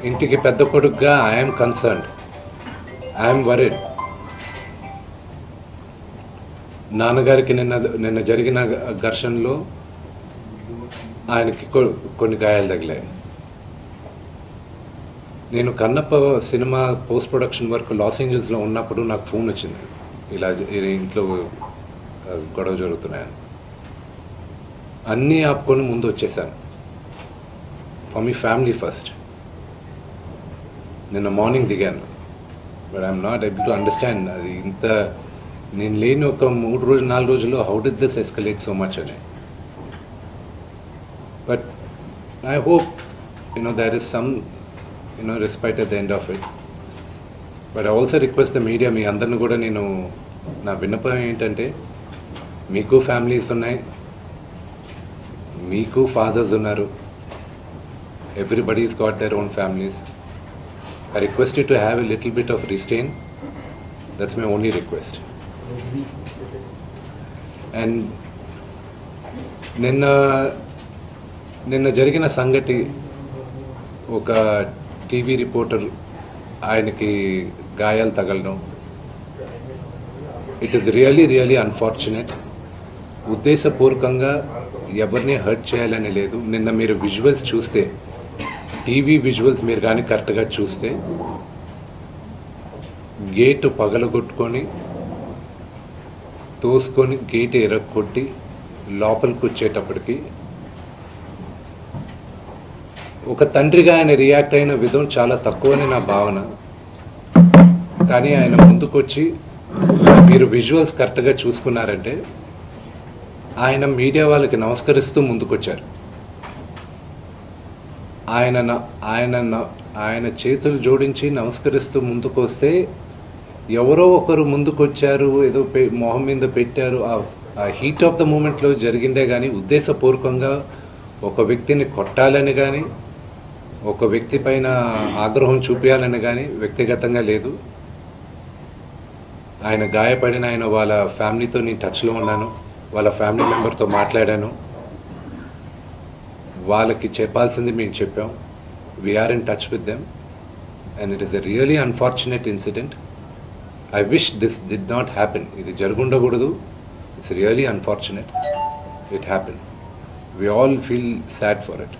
ఇంటికి పెద్ద కొడుకుగా ఐఎమ్ కన్సర్న్డ్, ఐఎమ్ వరీడ్. నాన్నగారికి నిన్న జరిగిన ఘర్షణలో ఆయనకి కొన్ని గాయాలు తగిలాయి. నేను Kannappa cinema post production work Los ఏంజల్స్లో ఉన్నప్పుడు నాకు ఫోన్ వచ్చింది, ఇలా ఇంట్లో గొడవ జరుగుతున్నాయని. అన్నీ ఆపుకొని ముందు వచ్చేసాను. For me family first. నిన్న మార్నింగ్ దిగాను. But I'm not able to understand అది ఇంత నేను లేని ఒక 3-4 రోజుల్లో how did this escalate so much అని. But I hope there is some respite at the end of it. But I also request the media, మీ అందరిని కూడా నేను నా విన్నపం ఏంటంటే, మీకు ఫ్యామిలీస్ ఉన్నాయి, మీకు ఫాదర్స్ ఉన్నారు, everybody's got their own families. I request you to have a little bit of restraint. That's my only request. And నిన్న జరిగిన సంగతి, ఒక టీవీ రిపోర్టర్ ఆయనకి గాయాలు తగలడం, ఇట్ ఈస్ రియలీ అన్ఫార్చునేట్. ఉద్దేశపూర్వకంగా ఎవరిని హర్ట్ చేయాలని లేదు. నిన్న మీరు విజువల్స్ చూస్తే, టీవీ విజువల్స్ మీరు కానీ కరెక్ట్గా చూస్తే, గేటు పగలగొట్టుకొని తోసుకొని గేటు ఎరగొట్టి లోపలికి వచ్చేటప్పటికి ఒక తండ్రిగా ఆయన రియాక్ట్ అయిన విధం చాలా తక్కువని నా భావన. కానీ ఆయన ముందుకొచ్చి, మీరు విజువల్స్ కరెక్ట్గా చూసుకున్నారంటే, ఆయన మీడియా వాళ్ళకి నమస్కరిస్తూ ముందుకొచ్చారు. ఆయన చేతులు జోడించి నమస్కరిస్తూ ముందుకు వస్తే, ఎవరో ఒకరు ముందుకొచ్చారు, ఏదో మొహం మీద పెట్టారు, ఆ హీట్ ఆఫ్ ద మూమెంట్లో జరిగిందే కానీ ఉద్దేశపూర్వకంగా ఒక వ్యక్తిని కొట్టాలని కానీ, ఒక వ్యక్తి పైన ఆగ్రహం చూపించాలని కానీ వ్యక్తిగతంగా లేదు. ఆయన గాయపడిన వాళ్ళ ఫ్యామిలీతో నేను టచ్లో ఉన్నాను, వాళ్ళ ఫ్యామిలీ మెంబర్తో మాట్లాడాను, వాళ్ళకి చెప్పాల్సింది మేము చెప్పాం. We're in touch with them and it is a really unfortunate incident. I wish this did not happen. ఇది జరుగుండకూడదు. It's really unfortunate. It happen. We all feel sad for it.